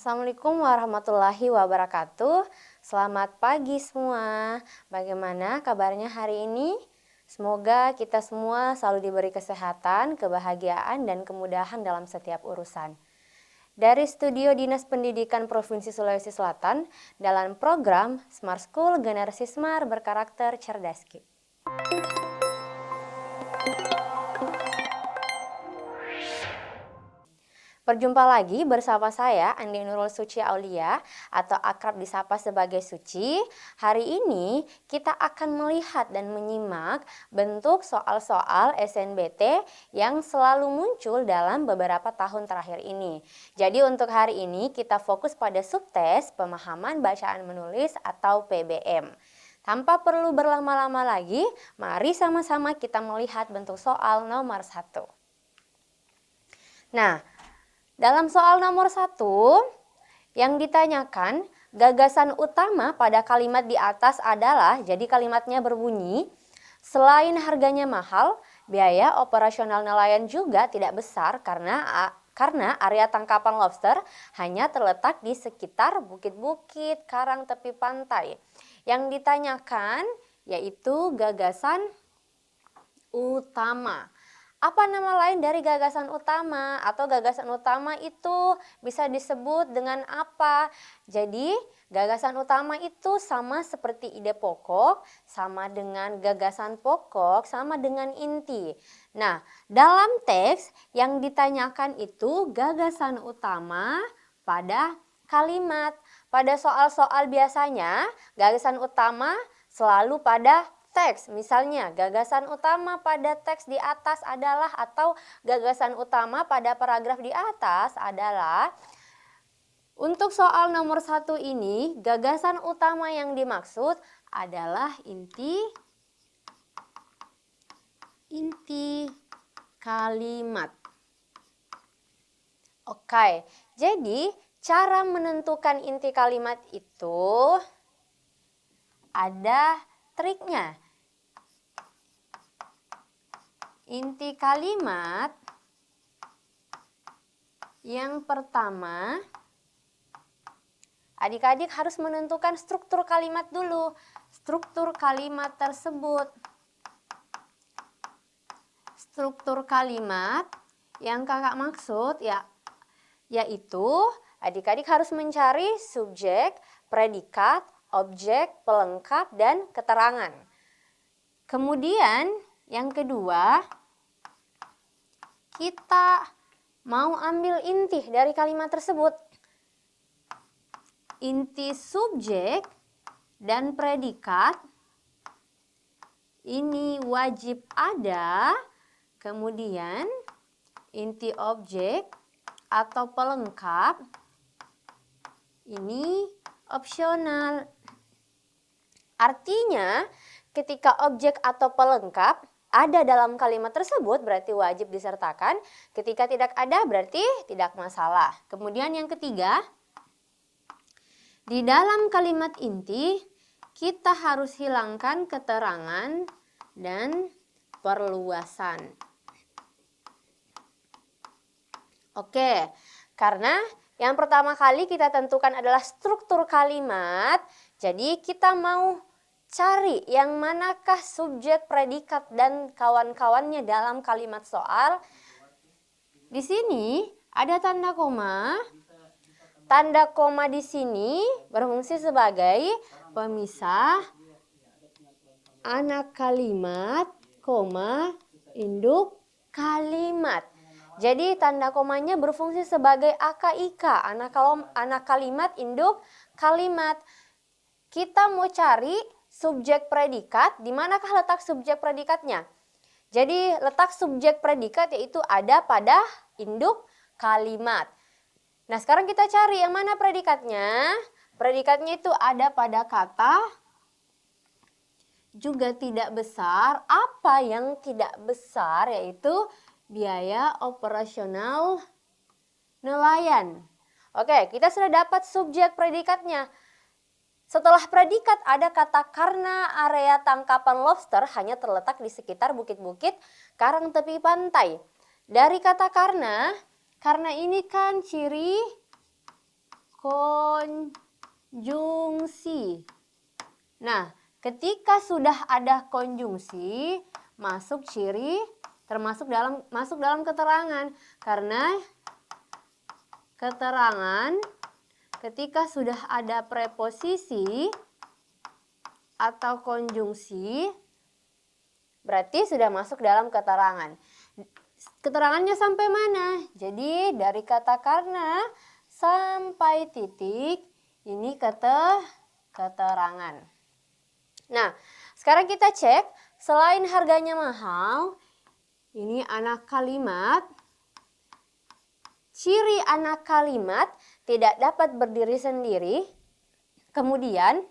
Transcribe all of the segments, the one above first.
Assalamualaikum warahmatullahi wabarakatuh. Selamat pagi semua. Bagaimana kabarnya hari ini? Semoga kita semua selalu diberi kesehatan, kebahagiaan, dan kemudahan dalam setiap urusan. Dari Studio Dinas Pendidikan Provinsi Sulawesi Selatan, dalam program Smart School Generasi Smart berkarakter cerdas. Berjumpa lagi bersama saya Andi Nurul Suci Aulia atau akrab disapa sebagai Suci. Hari ini kita akan melihat dan menyimak bentuk soal-soal SNBT yang selalu muncul dalam beberapa tahun terakhir ini. Jadi untuk hari ini kita fokus pada subtes pemahaman bacaan menulis atau PBM. Tanpa perlu berlama-lama lagi, mari sama-sama kita melihat bentuk soal nomor 1. Nah, dalam soal nomor 1, yang ditanyakan gagasan utama pada kalimat di atas adalah, jadi kalimatnya berbunyi, selain harganya mahal, biaya operasional nelayan juga tidak besar karena area tangkapan lobster hanya terletak di sekitar bukit-bukit, karang tepi pantai. Yang ditanyakan yaitu gagasan utama. Apa nama lain dari gagasan utama? Atau gagasan utama itu bisa disebut dengan apa? Jadi gagasan utama itu sama seperti ide pokok, sama dengan gagasan pokok, sama dengan inti. Nah, dalam teks yang ditanyakan itu gagasan utama pada kalimat. Pada soal-soal biasanya gagasan utama selalu pada teks. Misalnya gagasan utama pada teks di atas adalah, atau gagasan utama pada paragraf di atas adalah. Untuk soal nomor 1 ini, gagasan utama yang dimaksud adalah inti kalimat. Oke, jadi cara menentukan inti kalimat itu ada triknya. Inti kalimat yang pertama, adik-adik harus menentukan struktur kalimat dulu. Struktur kalimat tersebut. Struktur kalimat yang kakak maksud yaitu adik-adik harus mencari subjek, predikat, objek, pelengkap, dan keterangan. Kemudian yang kedua, kita mau ambil inti dari kalimat tersebut. Inti subjek dan predikat ini wajib ada. Kemudian inti objek atau pelengkap ini opsional. Artinya ketika objek atau pelengkap ada dalam kalimat tersebut berarti wajib disertakan. Ketika tidak ada berarti tidak masalah. Kemudian yang ketiga, di dalam kalimat inti kita harus hilangkan keterangan dan perluasan. Oke, karena yang pertama kali kita tentukan adalah struktur kalimat. Jadi kita mau cari yang manakah subjek, predikat, dan kawan-kawannya dalam kalimat soal. Di sini ada tanda koma. Tanda koma di sini berfungsi sebagai pemisah anak kalimat, induk kalimat. Jadi tanda komanya berfungsi sebagai AKIK, anak kalimat, induk kalimat. Kita mau cari subjek predikat, di manakah letak subjek predikatnya? Jadi letak subjek predikat yaitu ada pada induk kalimat. Nah sekarang kita cari yang mana predikatnya. Predikatnya itu ada pada kata juga tidak besar. Apa yang tidak besar yaitu biaya operasional nelayan. Oke, kita sudah dapat subjek predikatnya. Setelah predikat ada kata karena area tangkapan lobster hanya terletak di sekitar bukit-bukit karang tepi pantai. Dari kata karena ini kan ciri konjungsi. Nah, ketika sudah ada konjungsi, masuk dalam keterangan. Karena keterangan ketika sudah ada preposisi atau konjungsi, berarti sudah masuk dalam keterangan. Keterangannya sampai mana? Jadi dari kata karena sampai titik, ini keterangan. Nah, sekarang kita cek, selain harganya mahal, ini anak kalimat. Ciri anak kalimat tidak dapat berdiri sendiri. Kemudian,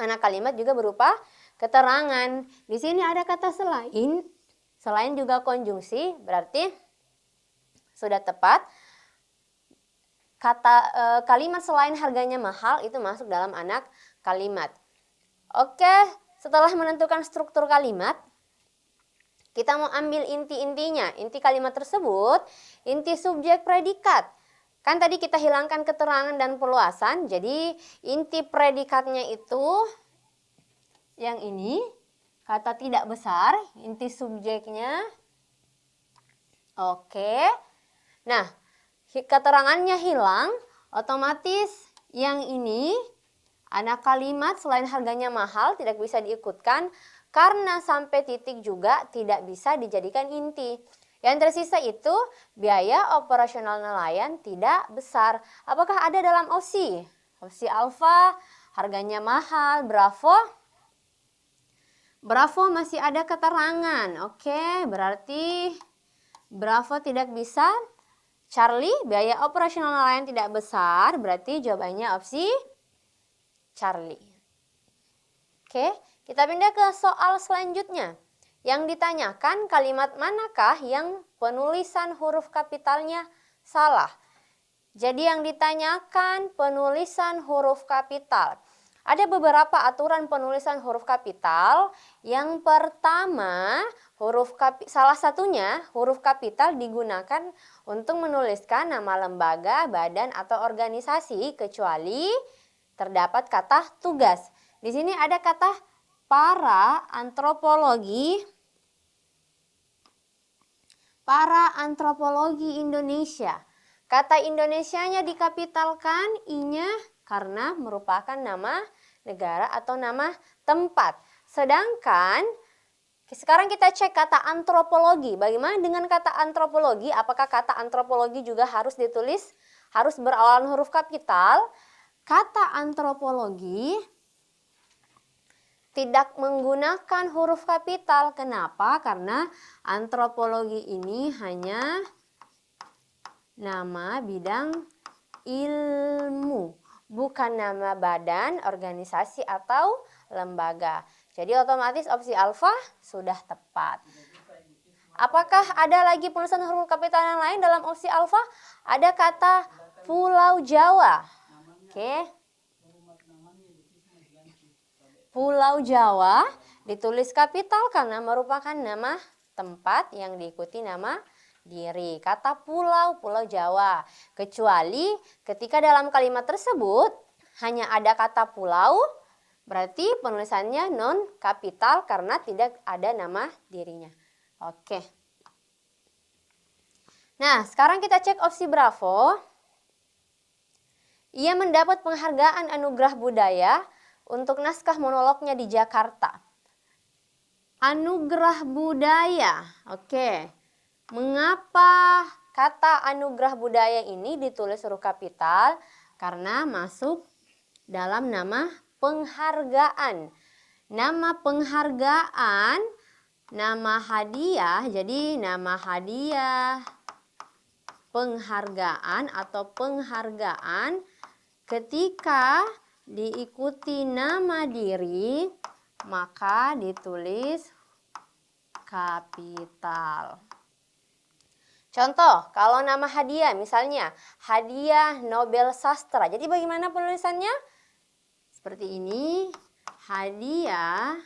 anak kalimat juga berupa keterangan. Di sini ada kata selain. Selain juga konjungsi, berarti sudah tepat. Kalimat selain harganya mahal itu masuk dalam anak kalimat. Oke, setelah menentukan struktur kalimat, kita mau ambil inti-intinya. Inti kalimat tersebut, inti subjek predikat. Kan tadi kita hilangkan keterangan dan perluasan, jadi inti predikatnya itu yang ini, kata tidak besar, inti subjeknya. Oke. Nah, keterangannya hilang, otomatis yang ini, anak kalimat selain harganya mahal tidak bisa diikutkan, karena sampai titik juga tidak bisa dijadikan inti. Yang tersisa itu biaya operasional nelayan tidak besar. Apakah ada dalam opsi? Opsi alfa, harganya mahal, bravo. Bravo masih ada keterangan. Oke, berarti bravo tidak bisa. Charlie, biaya operasional nelayan tidak besar, berarti jawabannya opsi Charlie. Oke, kita pindah ke soal selanjutnya. Yang ditanyakan kalimat manakah yang penulisan huruf kapitalnya salah? Jadi yang ditanyakan penulisan huruf kapital. Ada beberapa aturan penulisan huruf kapital. Yang pertama, salah satunya huruf kapital digunakan untuk menuliskan nama lembaga, badan, atau organisasi kecuali terdapat kata tugas. Di sini ada kata para antropologi Indonesia. Kata Indonesianya dikapitalkan I-nya karena merupakan nama negara atau nama tempat. Sedangkan sekarang kita cek kata antropologi. Bagaimana dengan kata antropologi? Apakah kata antropologi juga harus berawalan huruf kapital? Kata antropologi tidak menggunakan huruf kapital. Kenapa? Karena antropologi ini hanya nama bidang ilmu, bukan nama badan, organisasi, atau lembaga. Jadi otomatis opsi alfa sudah tepat. Apakah ada lagi penulisan huruf kapital yang lain dalam opsi alfa? Ada kata Pulau Jawa. Oke. Pulau Jawa ditulis kapital karena merupakan nama tempat yang diikuti nama diri. Kata pulau, Pulau Jawa. Kecuali ketika dalam kalimat tersebut hanya ada kata pulau, berarti penulisannya non kapital karena tidak ada nama dirinya. Oke. Nah, sekarang kita cek opsi bravo. Ia mendapat penghargaan anugerah budaya untuk naskah monolognya di Jakarta. Anugerah budaya. Oke. Mengapa kata anugerah budaya ini ditulis huruf kapital? Karena masuk dalam nama penghargaan. Nama penghargaan, nama hadiah. Jadi nama hadiah, penghargaan atau penghargaan ketika diikuti nama diri, maka ditulis kapital. Contoh, kalau nama hadiah, misalnya hadiah Nobel Sastra. Jadi bagaimana penulisannya? Seperti ini, hadiah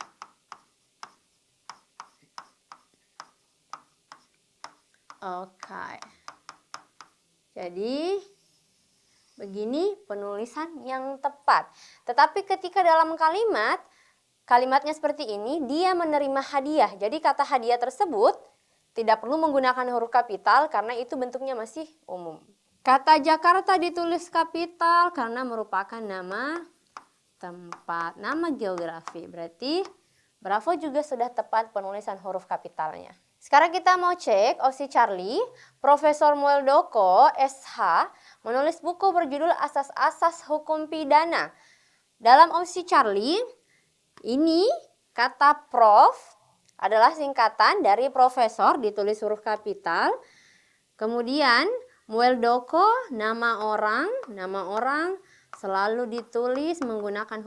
Jadi Begini penulisan yang tepat. Tetapi ketika dalam kalimatnya seperti ini, dia menerima hadiah. Jadi kata hadiah tersebut tidak perlu menggunakan huruf kapital karena itu bentuknya masih umum. Kata Jakarta ditulis kapital karena merupakan nama tempat, nama geografi. Berarti Bravo juga sudah tepat penulisan huruf kapitalnya. Sekarang kita mau cek opsi Charlie. Profesor Muldoko, SH, menulis buku berjudul Asas-Asas Hukum Pidana. Dalam opsi Charlie, ini kata prof adalah singkatan dari profesor ditulis huruf kapital. Kemudian Muldoko, nama orang selalu ditulis menggunakan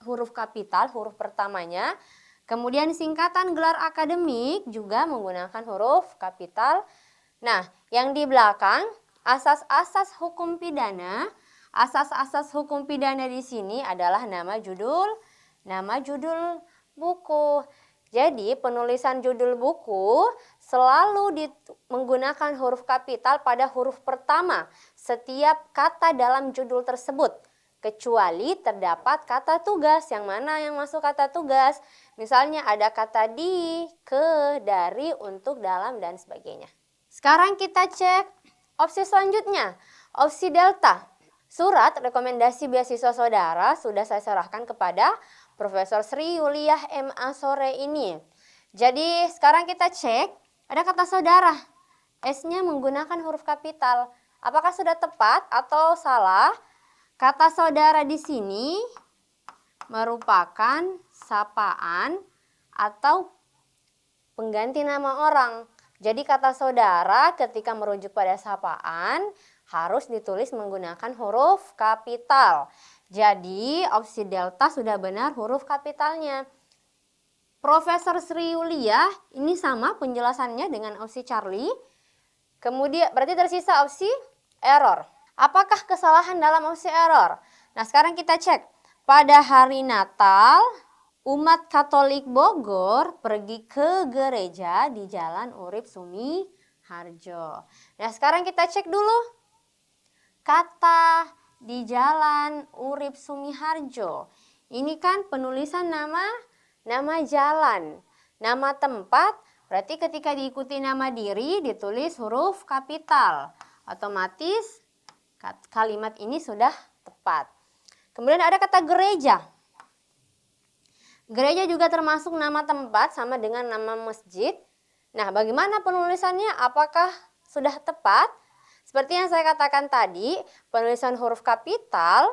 huruf kapital, huruf pertamanya. Kemudian singkatan gelar akademik juga menggunakan huruf kapital. Nah, yang di belakang asas-asas hukum pidana. Asas-asas hukum pidana di sini adalah nama judul buku. Jadi penulisan judul buku selalu menggunakan huruf kapital pada huruf pertama setiap kata dalam judul tersebut. Kecuali terdapat kata tugas. Yang mana yang masuk kata tugas? Misalnya ada kata di, ke, dari, untuk, dalam, dan sebagainya. Sekarang kita cek opsi selanjutnya. Opsi delta. Surat rekomendasi beasiswa saudara sudah saya serahkan kepada Profesor Sri Yuliah MA sore ini. Jadi sekarang kita cek, ada kata saudara. S-nya menggunakan huruf kapital. Apakah sudah tepat atau salah? Kata saudara di sini merupakan sapaan atau pengganti nama orang. Jadi kata saudara ketika merujuk pada sapaan harus ditulis menggunakan huruf kapital. Jadi opsi delta sudah benar huruf kapitalnya. Profesor Sri Yuliah ini sama penjelasannya dengan opsi Charlie. Kemudian berarti tersisa opsi error. Apakah kesalahan dalam opsi error? Nah, sekarang kita cek. Pada hari Natal, umat Katolik Bogor pergi ke gereja di Jalan Urip Sumiharjo. Nah, sekarang kita cek dulu. Kata di Jalan Urip Sumiharjo. Ini kan penulisan nama jalan, nama tempat. Berarti ketika diikuti nama diri ditulis huruf kapital. Otomatis kalimat ini sudah tepat. Kemudian ada kata gereja. Gereja juga termasuk nama tempat sama dengan nama masjid. Nah, bagaimana penulisannya? Apakah sudah tepat? Seperti yang saya katakan tadi, penulisan huruf kapital,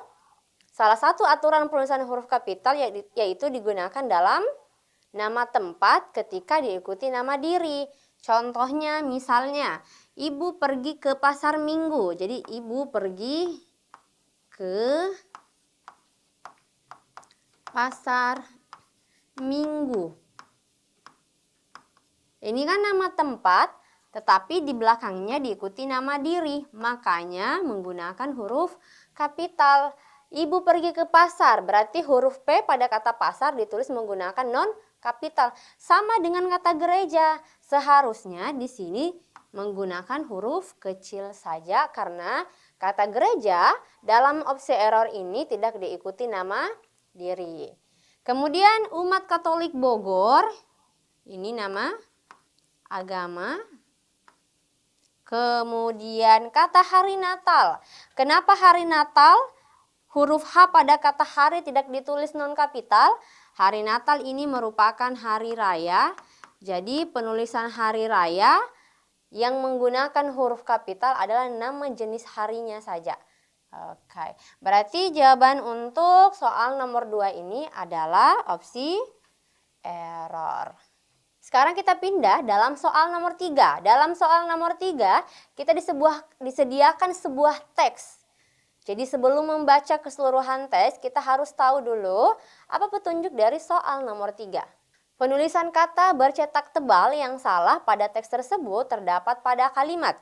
salah satu aturan penulisan huruf kapital yaitu digunakan dalam nama tempat ketika diikuti nama diri. Contohnya misalnya, ibu pergi ke pasar minggu. Jadi ibu pergi ke pasar minggu. Ini kan nama tempat, tetapi di belakangnya diikuti nama diri. Makanya menggunakan huruf kapital. Ibu pergi ke pasar, berarti huruf P pada kata pasar ditulis menggunakan non kapital. Sama dengan kata gereja, seharusnya di sini menggunakan huruf kecil saja karena kata gereja dalam opsi error ini tidak diikuti nama diri. Kemudian umat Katolik Bogor, ini nama agama. Kemudian kata hari Natal. Kenapa hari Natal? Huruf H pada kata hari tidak ditulis non kapital. Hari Natal ini merupakan hari raya. Jadi penulisan hari raya yang menggunakan huruf kapital adalah nama jenis harinya saja. Oke, berarti jawaban untuk soal nomor 2 ini adalah opsi error. Sekarang kita pindah dalam soal nomor 3. Dalam soal nomor 3 kita disediakan sebuah teks. Jadi sebelum membaca keseluruhan teks, kita harus tahu dulu apa petunjuk dari soal nomor 3. Penulisan kata bercetak tebal yang salah pada teks tersebut terdapat pada kalimat.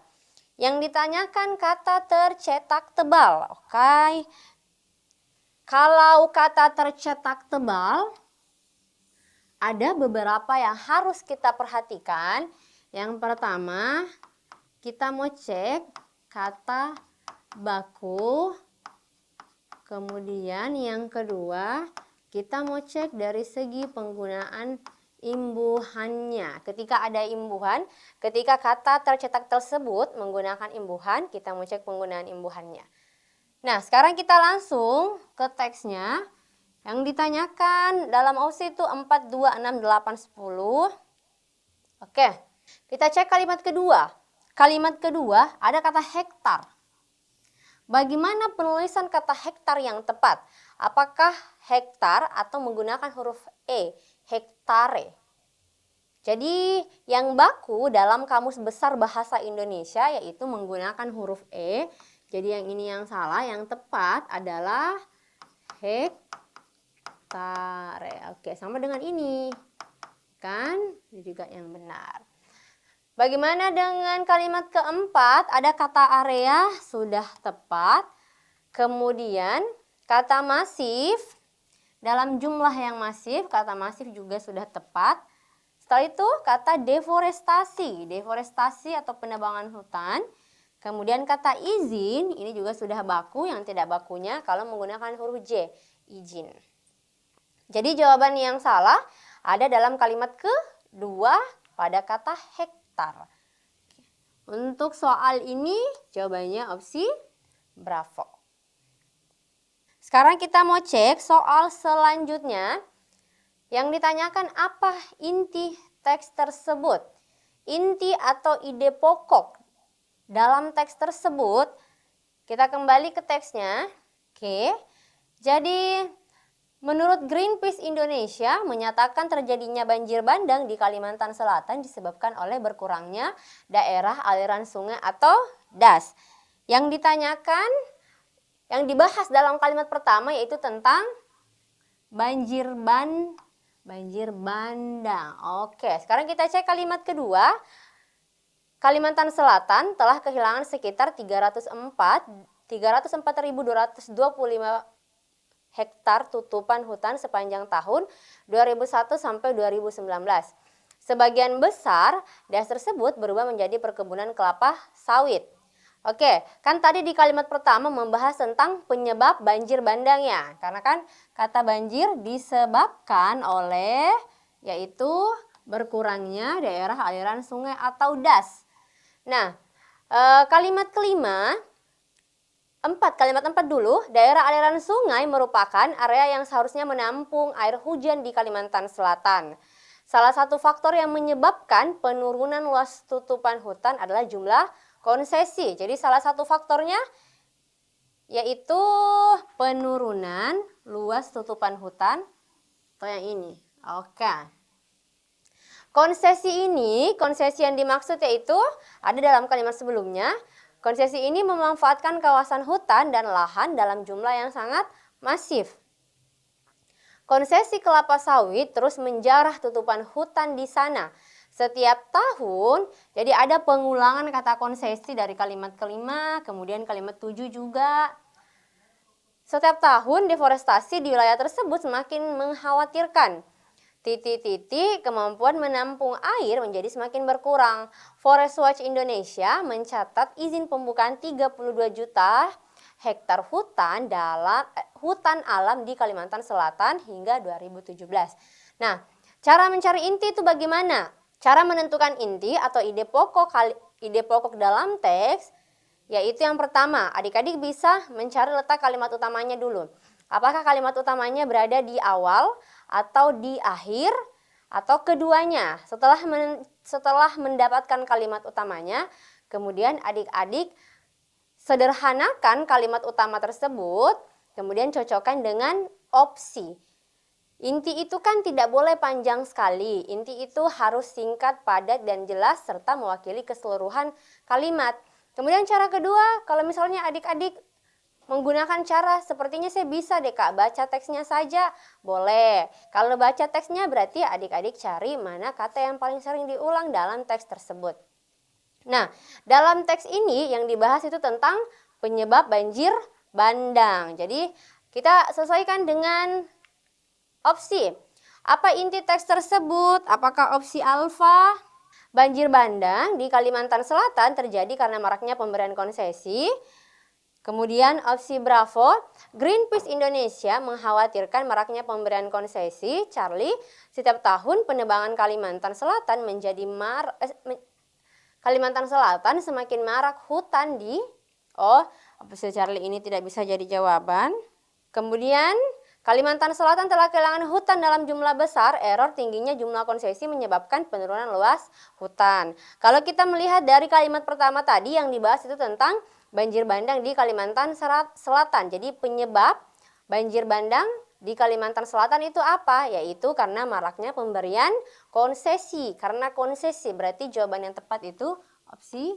Yang ditanyakan kata tercetak tebal. Oke. Kalau kata tercetak tebal, ada beberapa yang harus kita perhatikan. Yang pertama, kita mau cek kata baku. Kemudian yang kedua, kita mau cek dari segi penggunaan imbuhannya. Ketika ada imbuhan, ketika kata tercetak tersebut menggunakan imbuhan, kita mau cek penggunaan imbuhannya. Nah, sekarang kita langsung ke teksnya. Yang ditanyakan dalam opsi itu 4, 2, 6, 8, 10. Oke, kita cek kalimat kedua. Kalimat kedua ada kata hektar. Bagaimana penulisan kata hektar yang tepat? Apakah hektar atau menggunakan huruf E, hektare? Jadi yang baku dalam Kamus Besar Bahasa Indonesia yaitu menggunakan huruf E. Jadi yang ini yang salah, yang tepat adalah hektare. Oke, sama dengan ini. Kan? Ini juga yang benar. Bagaimana dengan kalimat keempat? Ada kata area, sudah tepat. Kemudian kata masif, dalam jumlah yang masif, kata masif juga sudah tepat. Setelah itu kata deforestasi, deforestasi atau penebangan hutan. Kemudian kata izin, ini juga sudah baku, yang tidak bakunya kalau menggunakan huruf J, izin. Jadi jawaban yang salah ada dalam kalimat kedua pada kata hektar. Untuk soal ini jawabannya opsi bravo. Sekarang kita mau cek soal selanjutnya. Yang ditanyakan apa inti teks tersebut? Inti atau ide pokok dalam teks tersebut. Kita kembali ke teksnya. Oke. Jadi menurut Greenpeace Indonesia menyatakan terjadinya banjir bandang di Kalimantan Selatan disebabkan oleh berkurangnya daerah aliran sungai atau DAS. Yang ditanyakan, yang dibahas dalam kalimat pertama yaitu tentang banjir bandang. Oke, sekarang kita cek kalimat kedua. Kalimantan Selatan telah kehilangan sekitar 304.225 hektar tutupan hutan sepanjang tahun 2001 sampai 2019. Sebagian besar das tersebut berubah menjadi perkebunan kelapa sawit. Oke, kan tadi di kalimat pertama membahas tentang penyebab banjir bandang ya. Karena kan kata banjir disebabkan oleh yaitu berkurangnya daerah aliran sungai atau das. Nah, kalimat kelima, kalimat 4 dulu, daerah aliran sungai merupakan area yang seharusnya menampung air hujan di Kalimantan Selatan. Salah satu faktor yang menyebabkan penurunan luas tutupan hutan adalah jumlah konsesi. Jadi salah satu faktornya yaitu penurunan luas tutupan hutan atau yang ini. Oke. Konsesi ini, konsesi yang dimaksud yaitu ada dalam kalimat sebelumnya. Konsesi ini memanfaatkan kawasan hutan dan lahan dalam jumlah yang sangat masif. Konsesi kelapa sawit terus menjarah tutupan hutan di sana. Setiap tahun, jadi ada pengulangan kata konsesi dari kalimat kelima, kemudian kalimat 7 juga. Setiap tahun deforestasi di wilayah tersebut semakin mengkhawatirkan. Kemampuan menampung air menjadi semakin berkurang. Forest Watch Indonesia mencatat izin pembukaan 32 juta hektar hutan alam di Kalimantan Selatan hingga 2017. Nah, cara mencari inti itu bagaimana? Cara menentukan inti atau ide pokok dalam teks yaitu yang pertama, adik-adik bisa mencari letak kalimat utamanya dulu. Apakah kalimat utamanya berada di awal atau di akhir atau keduanya? Setelah mendapatkan kalimat utamanya, kemudian adik-adik sederhanakan kalimat utama tersebut, kemudian cocokkan dengan opsi. Inti itu kan tidak boleh panjang sekali. Inti itu harus singkat, padat, dan jelas serta mewakili keseluruhan kalimat. Kemudian cara kedua, kalau misalnya adik-adik menggunakan cara sepertinya saya bisa deh Kak, baca teksnya saja, boleh. Kalau baca teksnya berarti adik-adik cari mana kata yang paling sering diulang dalam teks tersebut. Nah, dalam teks ini yang dibahas itu tentang penyebab banjir bandang. Jadi kita sesuaikan dengan opsi. Apa inti teks tersebut? Apakah opsi alfa? Banjir bandang di Kalimantan Selatan terjadi karena maraknya pemberian konsesi. Kemudian opsi Bravo, Greenpeace Indonesia mengkhawatirkan maraknya pemberian konsesi. Charlie, setiap tahun penebangan Kalimantan Selatan Kalimantan Selatan semakin marak hutan di... Oh, opsi Charlie ini tidak bisa jadi jawaban. Kemudian Kalimantan Selatan telah kehilangan hutan dalam jumlah besar, error tingginya jumlah konsesi menyebabkan penurunan luas hutan. Kalau kita melihat dari kalimat pertama tadi yang dibahas itu tentang banjir bandang di Kalimantan Selatan. Jadi penyebab banjir bandang di Kalimantan Selatan itu apa? Yaitu karena maraknya pemberian konsesi. Karena konsesi berarti jawaban yang tepat itu opsi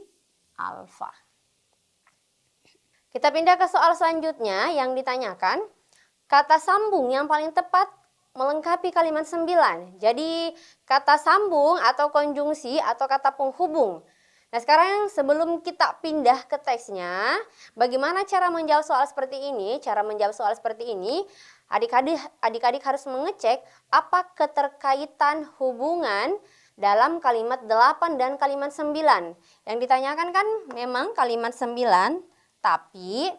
alfa. Kita pindah ke soal selanjutnya yang ditanyakan. Kata sambung yang paling tepat melengkapi kalimat 9. Jadi kata sambung atau konjungsi atau kata penghubung. Nah sekarang sebelum kita pindah ke teksnya, bagaimana cara menjawab soal seperti ini? Cara menjawab soal seperti ini, adik-adik harus mengecek apa keterkaitan hubungan dalam kalimat 8 dan kalimat 9. Yang ditanyakan kan memang kalimat 9, tapi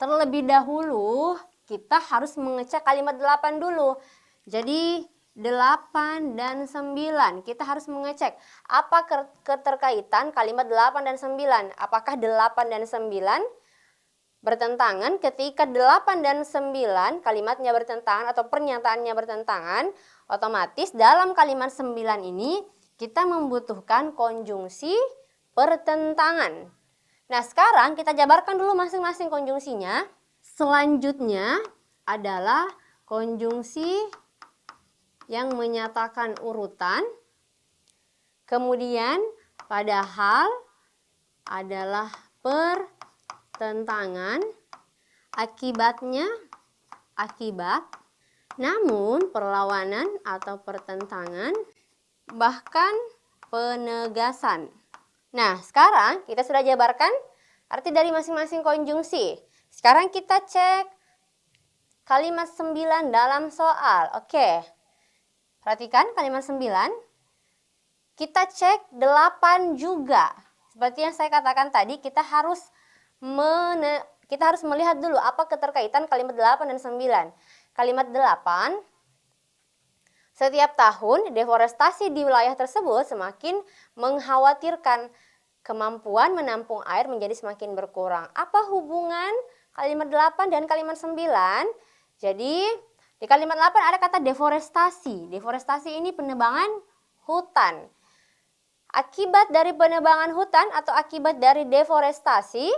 terlebih dahulu kita harus mengecek kalimat 8 dulu. Jadi 8 dan 9. Kita harus mengecek apa keterkaitan kalimat 8 dan 9. Apakah 8 dan 9 bertentangan? Ketika 8 dan 9 kalimatnya bertentangan atau pernyataannya bertentangan, otomatis dalam kalimat 9 ini kita membutuhkan konjungsi pertentangan. Nah, sekarang kita jabarkan dulu masing-masing konjungsinya. Selanjutnya adalah konjungsi yang menyatakan urutan, kemudian padahal adalah pertentangan, akibatnya akibat, namun perlawanan atau pertentangan, bahkan penegasan. Nah, sekarang kita sudah jabarkan arti dari masing-masing konjungsi. Sekarang kita cek kalimat 9 dalam soal. Oke. Perhatikan kalimat 9. Kita cek 8 juga. Seperti yang saya katakan tadi, kita harus melihat dulu apa keterkaitan kalimat 8 dan 9. Kalimat 8, setiap tahun deforestasi di wilayah tersebut semakin mengkhawatirkan, kemampuan menampung air menjadi semakin berkurang. Apa hubungan kalimat 8 dan kalimat 9? Jadi di kalimat 8 ada kata deforestasi. Deforestasi ini penebangan hutan. Akibat dari penebangan hutan atau akibat dari deforestasi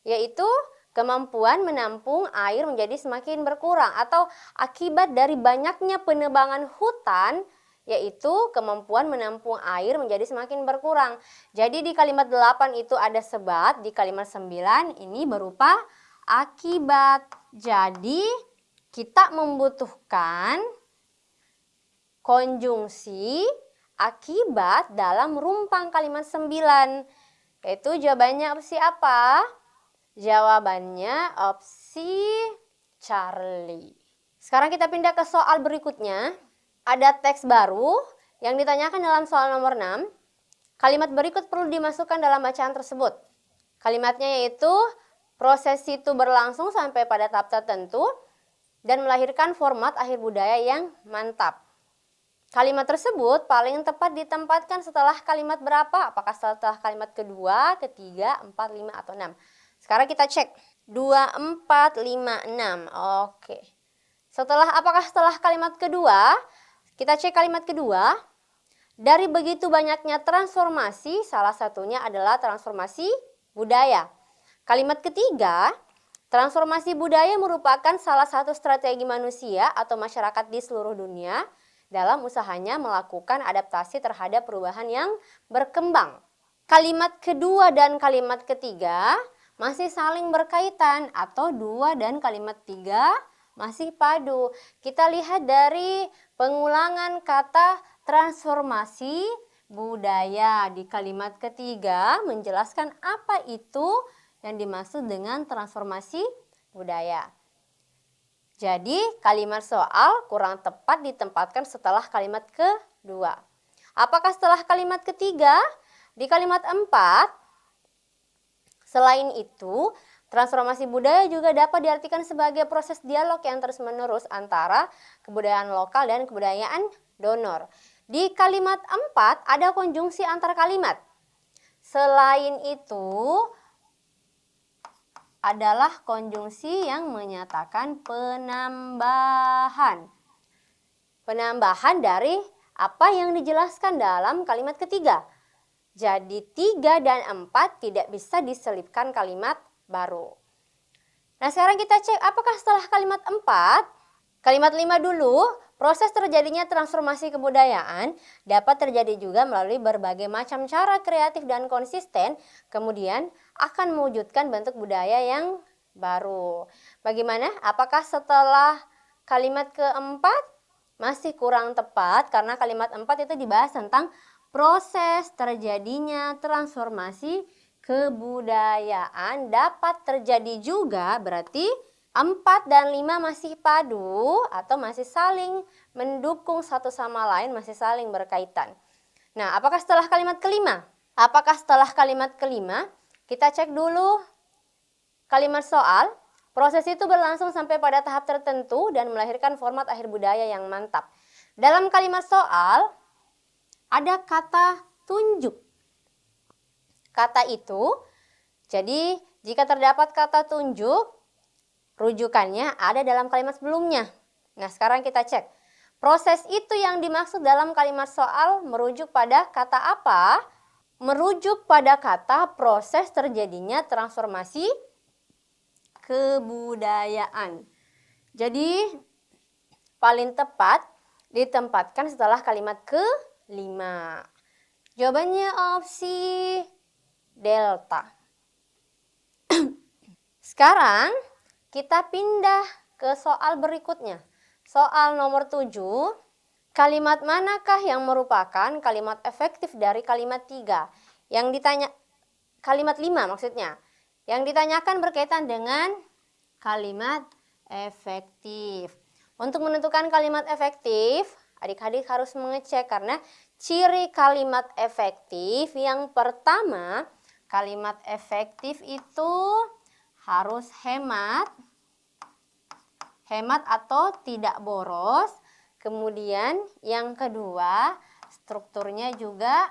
yaitu kemampuan menampung air menjadi semakin berkurang, atau akibat dari banyaknya penebangan hutan yaitu kemampuan menampung air menjadi semakin berkurang. Jadi di kalimat 8 itu ada sebab, di kalimat 9 ini berupa akibat. Jadi kita membutuhkan konjungsi akibat dalam rumpang kalimat 9. Yaitu jawabannya opsi apa? Jawabannya opsi Charlie. Sekarang kita pindah ke soal berikutnya. Ada teks baru yang ditanyakan dalam soal nomor 6. Kalimat berikut perlu dimasukkan dalam bacaan tersebut. Kalimatnya yaitu proses itu berlangsung sampai pada tahap tertentu dan melahirkan format akhir budaya yang mantap. Kalimat tersebut paling tepat ditempatkan setelah kalimat berapa? Apakah setelah kalimat kedua, ketiga, 4, 5, atau 6? Sekarang kita cek. 2, 4, 5, 6. Oke. Apakah setelah kalimat kedua? Kita cek kalimat kedua. Dari begitu banyaknya transformasi, salah satunya adalah transformasi budaya. Kalimat ketiga, transformasi budaya merupakan salah satu strategi manusia atau masyarakat di seluruh dunia dalam usahanya melakukan adaptasi terhadap perubahan yang berkembang. Kalimat kedua dan kalimat ketiga masih saling berkaitan, atau dua dan kalimat tiga masih padu. Kita lihat dari pengulangan kata transformasi budaya di kalimat ketiga menjelaskan apa itu yang dimaksud dengan transformasi budaya. Jadi kalimat soal kurang tepat ditempatkan setelah kalimat kedua. Apakah setelah kalimat ketiga? Di kalimat 4, selain itu Transformasi budaya juga dapat diartikan sebagai proses dialog yang terus-menerus antara kebudayaan lokal dan kebudayaan donor. Di kalimat 4 ada konjungsi antar kalimat. Selain itu adalah konjungsi yang menyatakan penambahan. Penambahan dari apa yang dijelaskan dalam kalimat ketiga. Jadi 3 dan 4 tidak bisa diselipkan kalimat baru. Nah, sekarang kita cek apakah setelah kalimat 4, kalimat 5 dulu, proses terjadinya transformasi kebudayaan dapat terjadi juga melalui berbagai macam cara kreatif dan konsisten, kemudian akan mewujudkan bentuk budaya yang baru. Bagaimana? Apakah setelah kalimat keempat masih kurang tepat karena kalimat 4 itu dibahas tentang proses terjadinya transformasi kebudayaan dapat terjadi juga, berarti 4 dan 5 masih padu atau masih saling mendukung satu sama lain, masih saling berkaitan. Nah, apakah setelah kalimat kelima? Apakah setelah kalimat kelima? Kita cek dulu kalimat soal. Proses itu berlangsung sampai pada tahap tertentu dan melahirkan format akhir budaya yang mantap. Dalam kalimat soal ada kata tunjuk. Kata itu, jadi jika terdapat kata tunjuk, rujukannya ada dalam kalimat sebelumnya. Nah, sekarang kita cek. Proses itu yang dimaksud dalam kalimat soal merujuk pada kata apa? Merujuk pada kata proses terjadinya transformasi kebudayaan. Jadi, paling tepat ditempatkan setelah kalimat kelima. Jawabannya opsi delta. Sekarang kita pindah ke soal berikutnya. Soal nomor 7. Kalimat manakah yang merupakan kalimat efektif dari kalimat 3? Yang ditanya kalimat 5 maksudnya. Yang ditanyakan berkaitan dengan kalimat efektif. Untuk menentukan kalimat efektif, adik-adik harus mengecek karena ciri kalimat efektif yang pertama, kalimat efektif itu harus hemat atau tidak boros. Kemudian yang kedua, strukturnya juga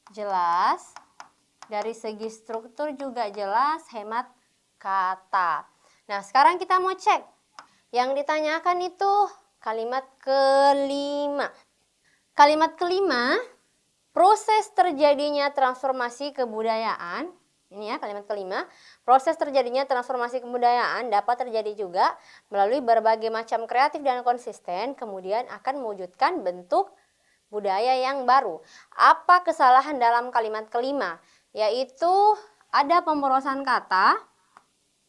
jelas. Dari segi struktur juga jelas, hemat kata. Nah, sekarang kita mau cek. Yang ditanyakan itu kalimat kelima. Kalimat kelima, proses terjadinya transformasi kebudayaan. Ini ya kalimat kelima. Proses terjadinya transformasi kebudayaan dapat terjadi juga melalui berbagai macam kreatif dan konsisten, kemudian akan mewujudkan bentuk budaya yang baru. Apa kesalahan dalam kalimat kelima? Yaitu ada pemborosan kata,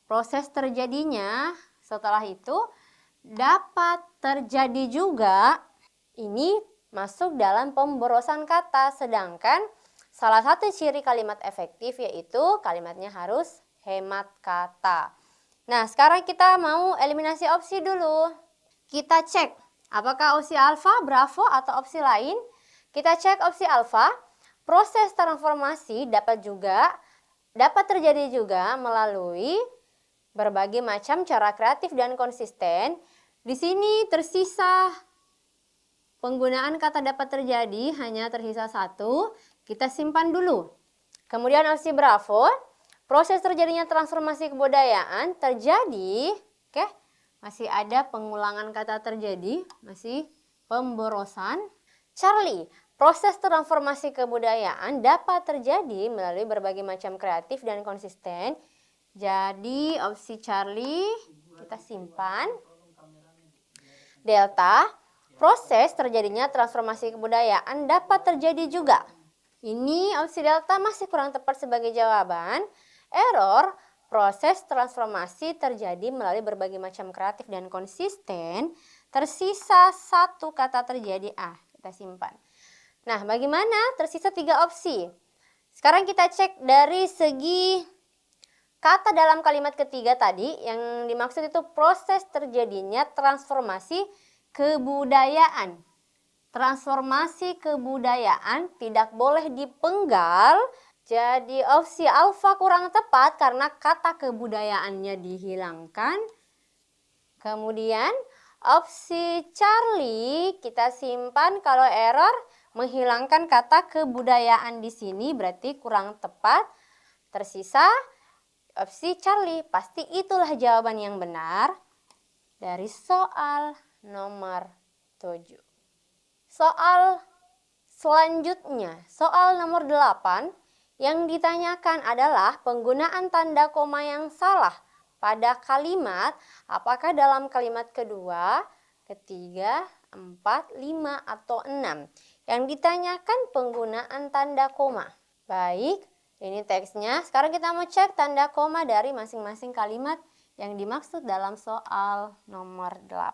proses terjadinya, setelah itu dapat terjadi juga, ini masuk dalam pemborosan kata, sedangkan salah satu ciri kalimat efektif yaitu kalimatnya harus hemat kata. Nah, sekarang kita mau eliminasi opsi dulu. Kita cek apakah opsi alfa, bravo, atau opsi lain. Kita cek opsi alfa. Proses transformasi dapat terjadi juga melalui berbagai macam cara kreatif dan konsisten. Di sini tersisa penggunaan kata dapat terjadi, hanya tersisa satu. Kita simpan dulu. Kemudian opsi bravo, proses terjadinya transformasi kebudayaan terjadi, masih ada pengulangan kata terjadi, masih pemborosan. Charlie, proses transformasi kebudayaan dapat terjadi melalui berbagai macam kreatif dan konsisten. Jadi opsi Charlie kita simpan. Delta, proses terjadinya transformasi kebudayaan dapat terjadi juga. Ini opsi delta masih kurang tepat sebagai jawaban. Error, proses transformasi terjadi melalui berbagai macam kreatif dan konsisten. Tersisa satu kata terjadi. Kita simpan. Nah, bagaimana? Tersisa 3 opsi. Sekarang kita cek dari segi kata dalam kalimat ketiga tadi. Yang dimaksud itu proses terjadinya transformasi kebudayaan. Transformasi kebudayaan tidak boleh dipenggal Jadi opsi alfa kurang tepat karena kata kebudayaannya dihilangkan. Kemudian opsi Charlie kita simpan kalau error menghilangkan kata kebudayaan di sini berarti kurang tepat. Tersisa opsi Charlie, pasti itulah jawaban yang benar dari soal nomor 7. Soal selanjutnya, soal nomor 8 yang ditanyakan adalah penggunaan tanda koma yang salah pada kalimat, apakah dalam kalimat kedua, ketiga, 4, 5, atau 6. Yang ditanyakan penggunaan tanda koma. Baik, ini teksnya. Sekarang kita mau cek tanda koma dari masing-masing kalimat yang dimaksud dalam soal nomor 8.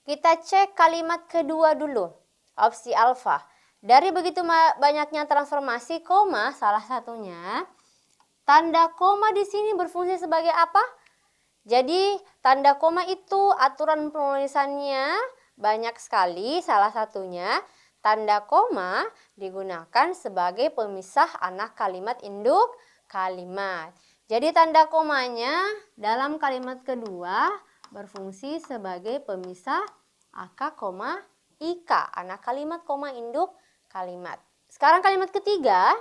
Kita cek kalimat kedua dulu, opsi alfa. Dari begitu banyaknya transformasi koma, salah satunya, tanda koma di sini berfungsi sebagai apa? Jadi tanda koma itu aturan penulisannya banyak sekali, salah satunya tanda koma digunakan sebagai pemisah anak kalimat induk kalimat. Jadi tanda komanya dalam kalimat kedua berfungsi sebagai pemisah AK, IK, anak kalimat, induk kalimat. Sekarang kalimat ketiga,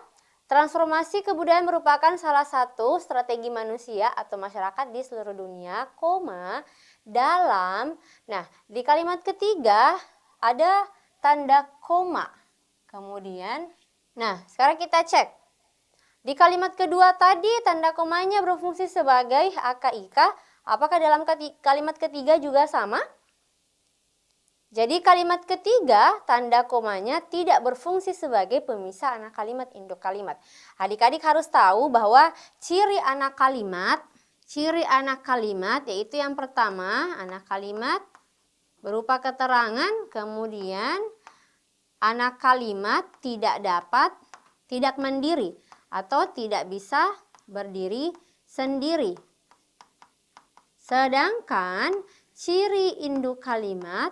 transformasi kebudayaan merupakan salah satu strategi manusia atau masyarakat di seluruh dunia, dalam. Nah, di kalimat ketiga ada tanda koma. Kemudian, nah sekarang kita cek. Di kalimat kedua tadi tanda komanya berfungsi sebagai AKIK. Apakah dalam kalimat ketiga juga sama? Jadi kalimat ketiga tanda komanya tidak berfungsi sebagai pemisah anak kalimat induk kalimat. Adik-adik harus tahu bahwa ciri anak kalimat yaitu yang pertama anak kalimat berupa keterangan, kemudian anak kalimat tidak mandiri atau tidak bisa berdiri sendiri. Sedangkan ciri induk kalimat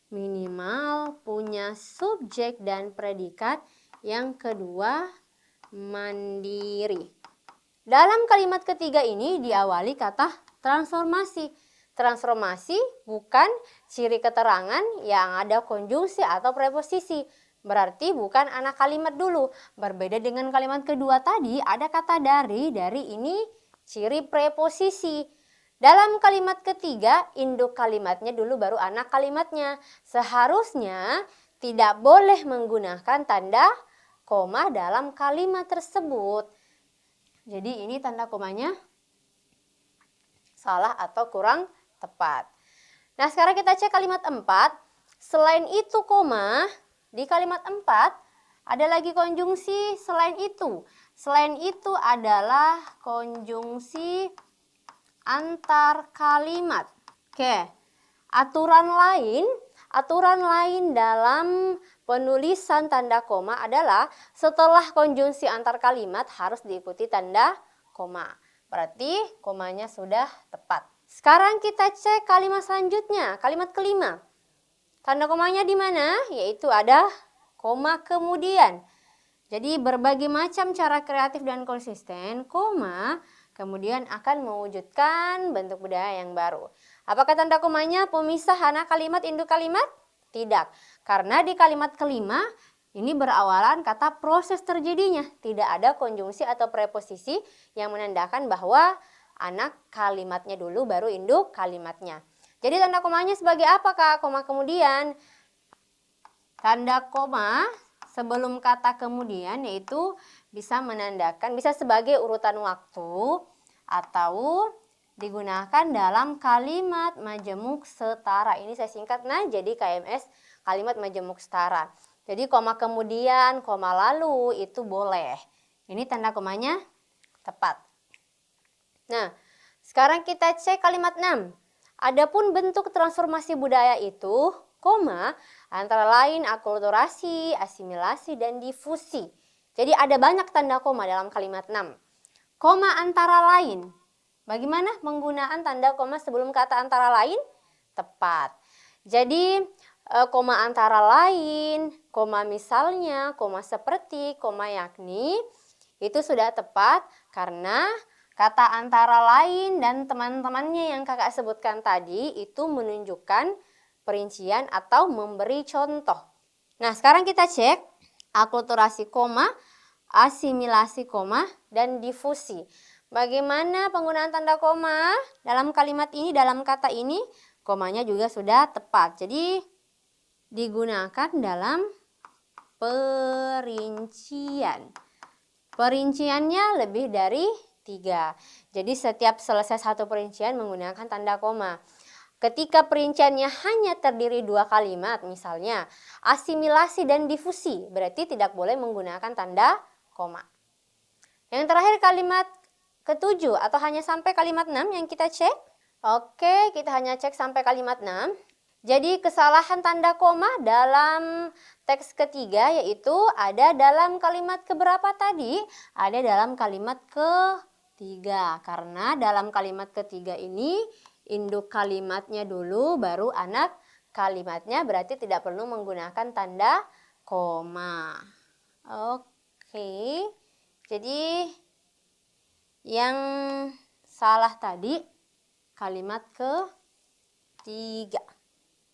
minimal punya subjek dan predikat, yang kedua mandiri. Dalam kalimat ketiga ini diawali kata transformasi. Transformasi bukan ciri keterangan yang ada konjungsi atau preposisi. Berarti bukan anak kalimat dulu. Berbeda dengan kalimat kedua tadi ada kata dari ini ciri preposisi. Dalam kalimat ketiga, induk kalimatnya dulu baru anak kalimatnya. Seharusnya tidak boleh menggunakan tanda koma dalam kalimat tersebut. Jadi ini tanda komanya salah atau kurang tepat. Nah, sekarang kita cek kalimat 4. Selain itu koma, di kalimat 4 ada lagi konjungsi selain itu. Selain itu adalah konjungsi antar kalimat. Oke. Aturan lain dalam penulisan tanda koma adalah setelah konjungsi antar kalimat harus diikuti tanda koma. Berarti komanya sudah tepat. Sekarang kita cek kalimat selanjutnya, kalimat kelima. Tanda komanya di mana? Yaitu ada koma kemudian. Jadi berbagai macam cara kreatif dan konsisten, koma kemudian akan mewujudkan bentuk budaya yang baru. Apakah tanda komanya pemisah anak kalimat induk kalimat? Tidak. Karena di kalimat kelima ini berawalan kata proses terjadinya. Tidak ada konjungsi atau preposisi yang menandakan bahwa anak kalimatnya dulu baru induk kalimatnya. Jadi tanda komanya sebagai apa, Kak? Koma kemudian. Tanda koma sebelum kata kemudian yaitu bisa menandakan, bisa sebagai urutan waktu atau digunakan dalam kalimat majemuk setara. Ini saya singkat jadi KMS kalimat majemuk setara. Jadi koma kemudian, koma lalu itu boleh. Ini tanda komanya tepat. Nah, sekarang kita cek kalimat 6. Adapun bentuk transformasi budaya itu koma antara lain akulturasi, asimilasi, dan difusi. Jadi ada banyak tanda koma dalam kalimat 6. Koma antara lain. Bagaimana penggunaan tanda koma sebelum kata antara lain? Tepat. Jadi koma antara lain, koma misalnya, koma seperti, koma yakni Itu sudah tepat karena kata antara lain dan teman-temannya yang kakak sebutkan tadi itu menunjukkan perincian atau memberi contoh. Nah, sekarang kita cek akulturasi koma, asimilasi koma, dan difusi. Bagaimana penggunaan tanda koma dalam kalimat ini, dalam kata ini? Komanya juga sudah tepat. Jadi digunakan dalam perincian. Perinciannya lebih dari 3. Jadi setiap selesai satu perincian menggunakan tanda koma. Ketika perinciannya hanya terdiri 2 kalimat, misalnya asimilasi dan difusi, berarti tidak boleh menggunakan tanda koma. Yang terakhir kalimat ke-7 atau hanya sampai kalimat 6 yang kita cek. Oke, kita hanya cek sampai kalimat 6. Jadi kesalahan tanda koma dalam teks ketiga yaitu ada dalam kalimat keberapa tadi? Ada dalam kalimat ketiga. Karena dalam kalimat ketiga ini induk kalimatnya dulu baru anak kalimatnya, berarti tidak perlu menggunakan tanda koma. Oke. Jadi yang salah tadi kalimat ketiga.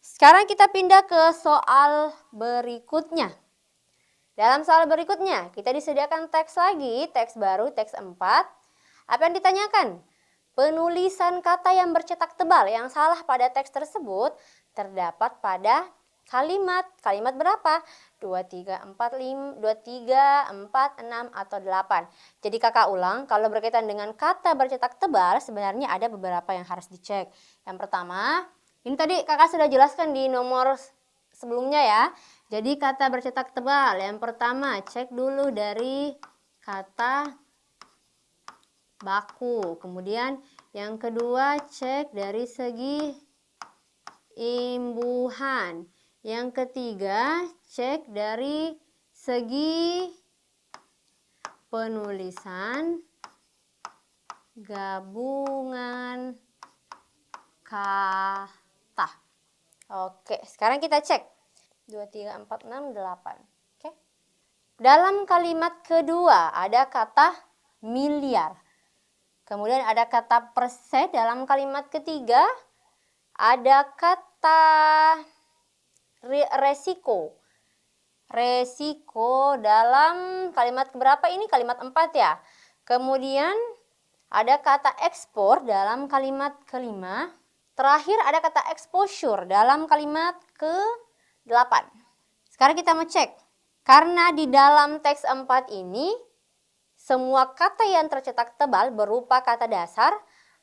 Sekarang kita pindah ke soal berikutnya. Dalam soal berikutnya, kita disediakan teks lagi, teks baru, teks 4. Apa yang ditanyakan? Penulisan kata yang bercetak tebal yang salah pada teks tersebut terdapat pada kalimat. Kalimat berapa? 2, 3, 4, 5, 2, 3, 4, 6, atau 8. Jadi kakak ulang, kalau berkaitan dengan kata bercetak tebal, sebenarnya ada beberapa yang harus dicek. Yang pertama, ini tadi kakak sudah jelaskan di nomor sebelumnya ya. Jadi kata bercetak tebal, yang pertama cek dulu dari kata baku. Kemudian yang kedua cek dari segi imbuhan. Yang ketiga cek dari segi penulisan gabungan kata. Oke, sekarang kita cek. 2, 3, 4, 6, 8. Oke. Dalam kalimat kedua ada kata miliar. Kemudian ada kata persen. Dalam kalimat ketiga ada kata resiko. Resiko dalam kalimat keberapa ini? Kalimat 4 ya. Kemudian ada kata ekspor dalam kalimat kelima. Terakhir ada kata exposure dalam kalimat ke-8. Sekarang kita mau cek. Karena di dalam teks 4 ini semua kata yang tercetak tebal berupa kata dasar,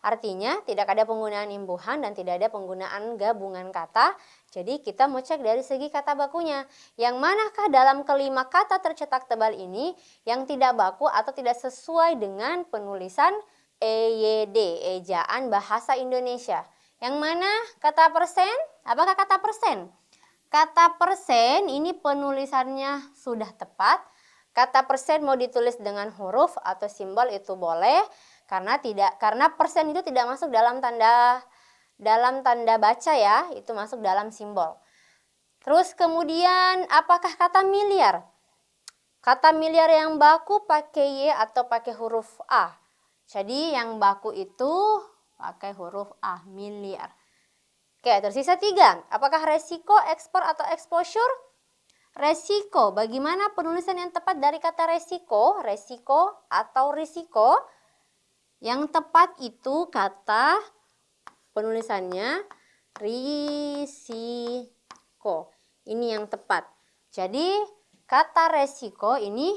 artinya tidak ada penggunaan imbuhan dan tidak ada penggunaan gabungan kata. Jadi kita mau cek dari segi kata bakunya. Yang manakah dalam kelima kata tercetak tebal ini yang tidak baku atau tidak sesuai dengan penulisan EYD, ejaan bahasa Indonesia. Yang mana kata persen? Apakah kata persen? Kata persen ini penulisannya sudah tepat. Kata persen mau ditulis dengan huruf atau simbol itu boleh karena persen itu tidak masuk dalam tanda baca ya, itu masuk dalam simbol. Terus kemudian apakah kata miliar? Kata miliar yang baku pakai Y atau pakai huruf A. Jadi yang baku itu pakai huruf A, miliar. Oke, tersisa 3. Apakah resiko, ekspor, atau exposure? Resiko, bagaimana penulisan yang tepat dari kata resiko? Resiko atau risiko? Yang tepat itu kata penulisannya risiko. Ini yang tepat. Jadi kata resiko ini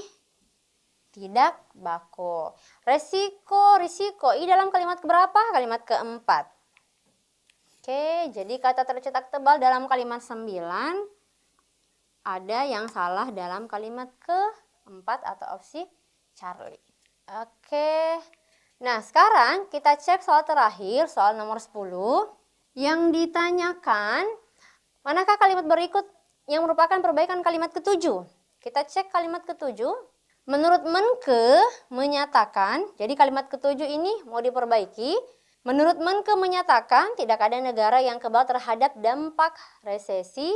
tidak baku. Risiko. Ini dalam kalimat keberapa? Kalimat keempat. Oke, jadi kata tercetak tebal dalam kalimat 9. Ada yang salah dalam kalimat keempat atau opsi Charlie. Oke. Nah, sekarang kita cek soal terakhir, soal nomor 10. Yang ditanyakan, manakah kalimat berikut yang merupakan perbaikan kalimat ke-7? Kita cek kalimat ke-7. Menurut Menkeu menyatakan, jadi kalimat ke-7 ini mau diperbaiki. Menurut Menkeu menyatakan tidak ada negara yang kebal terhadap dampak resesi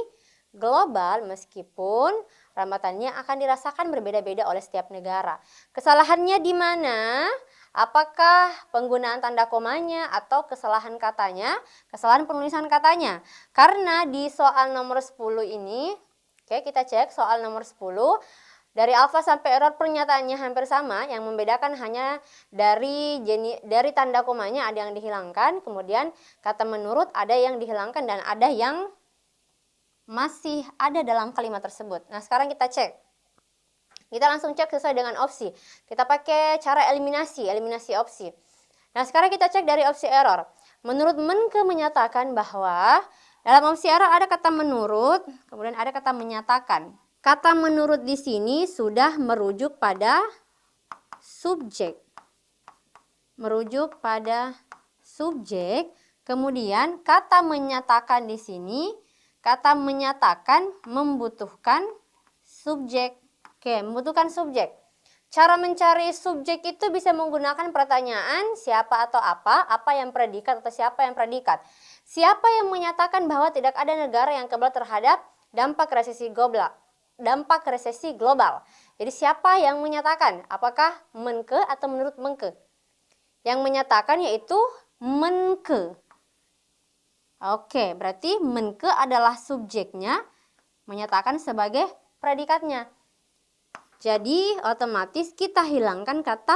global meskipun Rambatannya akan dirasakan berbeda-beda oleh setiap negara. Kesalahannya di mana? Apakah penggunaan tanda komanya atau kesalahan katanya, kesalahan penulisan katanya? Karena di soal nomor 10 ini, oke, kita cek soal nomor 10. Dari alfa sampai error pernyataannya hampir sama, yang membedakan hanya dari tanda komanya ada yang dihilangkan, kemudian kata menurut ada yang dihilangkan dan ada yang masih ada dalam kalimat tersebut. Nah, sekarang kita cek. Kita langsung cek sesuai dengan opsi. Kita pakai cara eliminasi opsi. Nah, sekarang kita cek dari opsi error. Menurut Menke menyatakan bahwa dalam opsi error ada kata menurut, kemudian ada kata menyatakan. Kata menurut di sini sudah merujuk pada subjek. Merujuk pada subjek. Kemudian kata menyatakan di sini, kata menyatakan membutuhkan subjek. Oke, membutuhkan subjek. Cara mencari subjek itu bisa menggunakan pertanyaan siapa atau apa yang predikat atau siapa yang predikat. Siapa yang menyatakan bahwa tidak ada negara yang kebal terhadap dampak resesi global. Jadi siapa yang menyatakan? Apakah Menke atau menurut Menke? Yang menyatakan yaitu Menke. Oke, berarti Menke adalah subjeknya, menyatakan sebagai predikatnya. Jadi otomatis kita hilangkan kata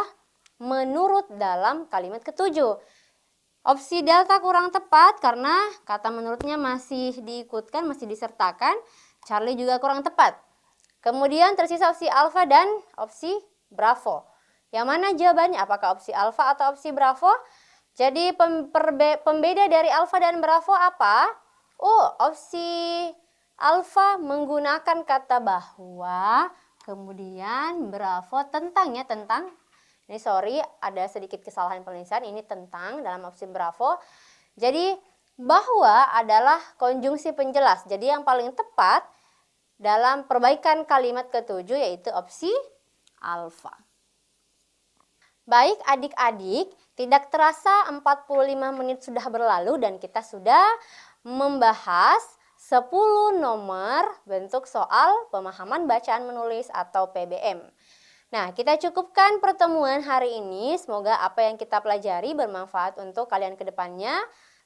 menurut dalam kalimat ketujuh. Opsi delta kurang tepat karena kata menurutnya masih diikutkan, masih disertakan. Charlie juga kurang tepat. Kemudian tersisa opsi alfa dan opsi bravo. Yang mana jawabannya? Apakah opsi alfa atau opsi bravo? Jadi pembeda dari alfa dan bravo apa? Oh, opsi alfa menggunakan kata bahwa, kemudian bravo tentang ya, tentang. Ini sorry, ada sedikit kesalahan penulisan, ini tentang dalam opsi bravo. Jadi bahwa adalah konjungsi penjelas. Jadi yang paling tepat dalam perbaikan kalimat ketujuh yaitu opsi alfa. Baik adik-adik, tidak terasa 45 menit sudah berlalu dan kita sudah membahas 10 nomor bentuk soal pemahaman bacaan menulis atau PBM. Nah, kita cukupkan pertemuan hari ini. Semoga apa yang kita pelajari bermanfaat untuk kalian ke depannya.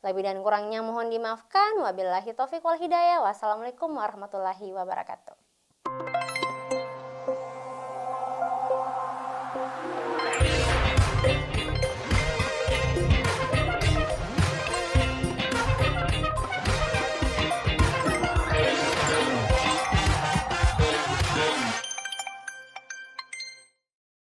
Lebih dan kurangnya mohon dimaafkan. Wabillahi taufiq wal hidayah. Wassalamualaikum warahmatullahi wabarakatuh.